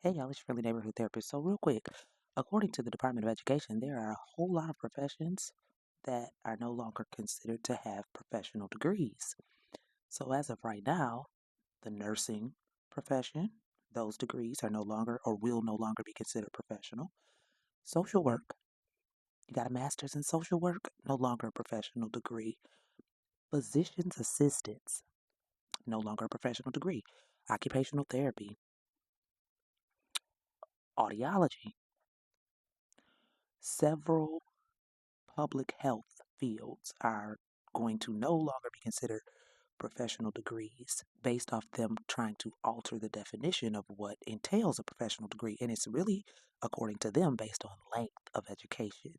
Hey y'all, it's Friendly Neighborhood Therapist. So real quick, according to the Department of Education, there are a whole lot of professions that are no longer considered to have professional degrees. So as of right now, the nursing profession, those degrees are no longer or will no longer be considered professional. Social work, you got a master's in social work, no longer a professional degree. Physician's assistants, no longer a professional degree. Occupational therapy, audiology, several public health fields are going to no longer be considered professional degrees based off them trying to alter the definition of what entails a professional degree. And it's really, according to them, based on length of education.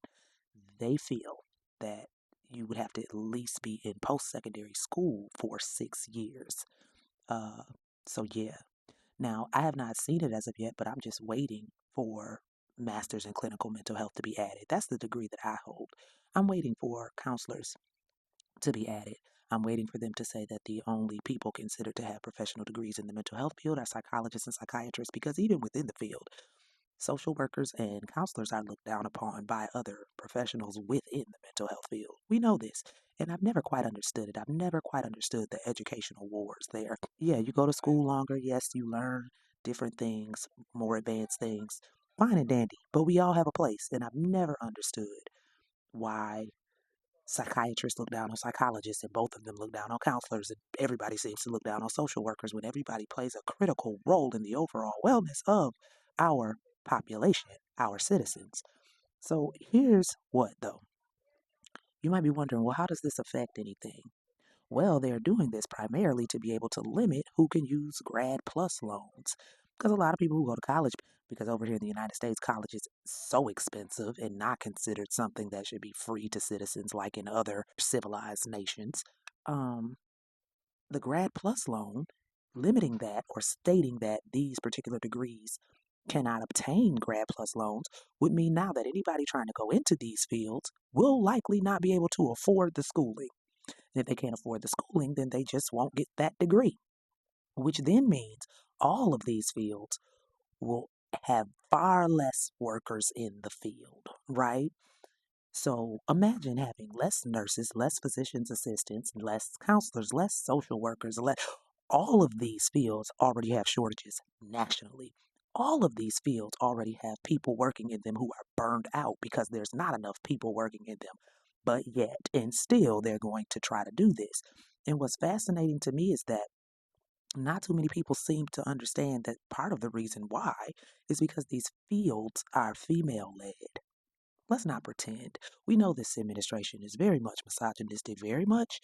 They feel that you would have to at least be in post secondary school for 6 years. Uh, so, yeah. Now, I have not seen it as of yet, but I'm just waiting for Masters in Clinical Mental Health to be added. That's the degree that I hold. I'm waiting for counselors to be added. I'm waiting for them to say that the only people considered to have professional degrees in the mental health field are psychologists and psychiatrists, because even within the field, social workers and counselors are looked down upon by other professionals within the mental health field. We know this, and I've never quite understood it. I've never quite understood the educational wars there. Yeah, you go to school longer. Yes, you learn different things, more advanced things. Fine and dandy, but we all have a place, and I've never understood why psychiatrists look down on psychologists and both of them look down on counselors, and everybody seems to look down on social workers when everybody plays a critical role in the overall wellness of our population, our citizens. So here's what though. You might be wondering, well, how does this affect anything? Well, they're doing this primarily to be able to limit who can use grad plus loans. Because a lot of people who go to college, because over here in the United States, college is so expensive and not considered something that should be free to citizens like in other civilized nations. Um, the grad plus loan, limiting that or stating that these particular degrees cannot obtain grad plus loans would mean now that anybody trying to go into these fields will likely not be able to afford the schooling. And if they can't afford the schooling, then they just won't get that degree, which then means all of these fields will have far less workers in the field, right? So imagine having less nurses, less physician's assistants, less counselors, less social workers, less. All of these fields already have shortages nationally. All of these fields already have people working in them who are burned out because there's not enough people working in them. But yet, and still, they're going to try to do this. And what's fascinating to me is that not too many people seem to understand that part of the reason why is because these fields are female led. Let's not pretend. We know this administration is very much misogynistic, very much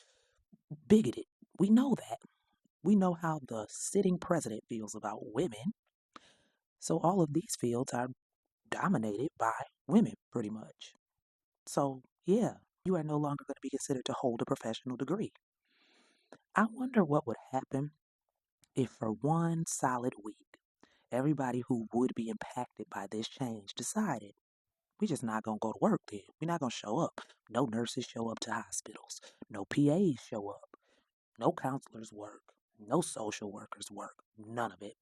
bigoted. We know that. We know how the sitting president feels about women. So all of these fields are dominated by women, pretty much. So, yeah, you are no longer going to be considered to hold a professional degree. I wonder what would happen if, for one solid week, everybody who would be impacted by this change decided we just not going to go to work then. We're not going to show up. No nurses show up to hospitals. No PAs show up. No counselors work. No social workers work. None of it.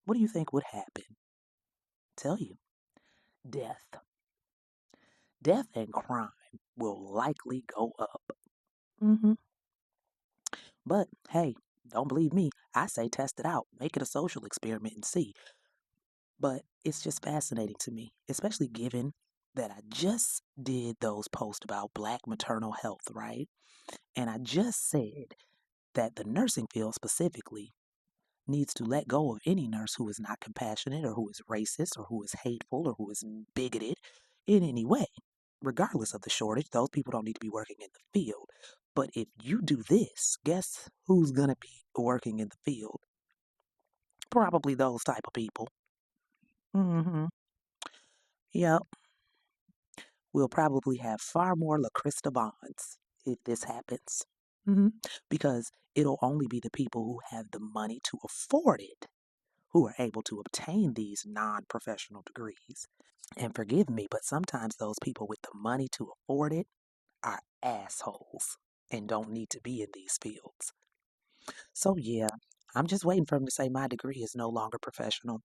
What do you think would happen? Tell you. Death. Death and crime will likely go up. hmm But hey, don't believe me. I say test it out. Make it a social experiment and see. But it's just fascinating to me, especially given that I just did those posts about black maternal health, right? And I just said that the nursing field specifically needs to let go of any nurse who is not compassionate or who is racist or who is hateful or who is bigoted in any way. Regardless of the shortage, those people don't need to be working in the field. But if you do this, guess who's going to be working in the field? Probably those type of people. Mm-hmm. Yep. We'll probably have far more LaCrista bonds if this happens. hmm Because it'll only be the people who have the money to afford it who are able to obtain these non professional degrees. And forgive me, but sometimes those people with the money to afford it are assholes and don't need to be in these fields. So, yeah, I'm just waiting for him to say my degree is no longer professional.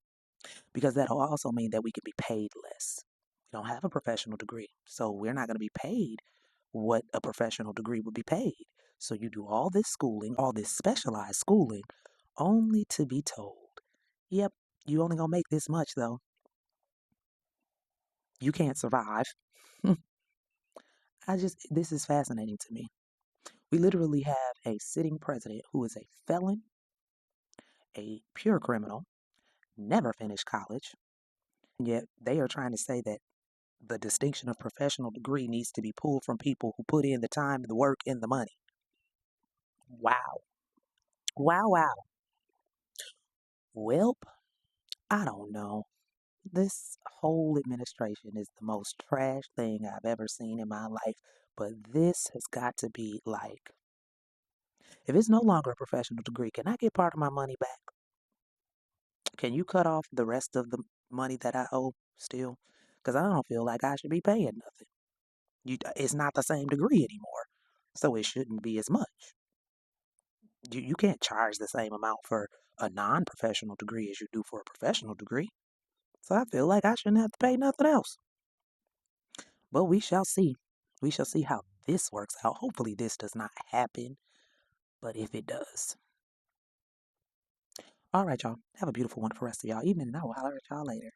because that'll also mean that we can be paid less. We don't have a professional degree, so we're not going to be paid what a professional degree would be paid. So you do all this schooling, all this specialized schooling, only to be told, yep, you only gonna make this much though. You can't survive. This is fascinating to me. We literally have a sitting president who is a felon, a pure criminal, never finished college, and yet they are trying to say that the distinction of professional degree needs to be pulled from people who put in the time, the work, and the money. Wow. Wow, wow. Welp, I don't know. This whole administration is the most trash thing I've ever seen in my life, but this has got to be like, if it's no longer a professional degree, can I get part of my money back? Can you cut off the rest of the money that I owe still? Because I don't feel like I should be paying nothing. It's not the same degree anymore, so it shouldn't be as much. You can't charge the same amount for a non-professional degree as you do for a professional degree. So I feel like I shouldn't have to pay nothing else. But we shall see. We shall see how this works out. Hopefully this does not happen, but if it does. All right, y'all. Have a beautiful, wonderful rest of y'all evening, and I will holler at y'all later.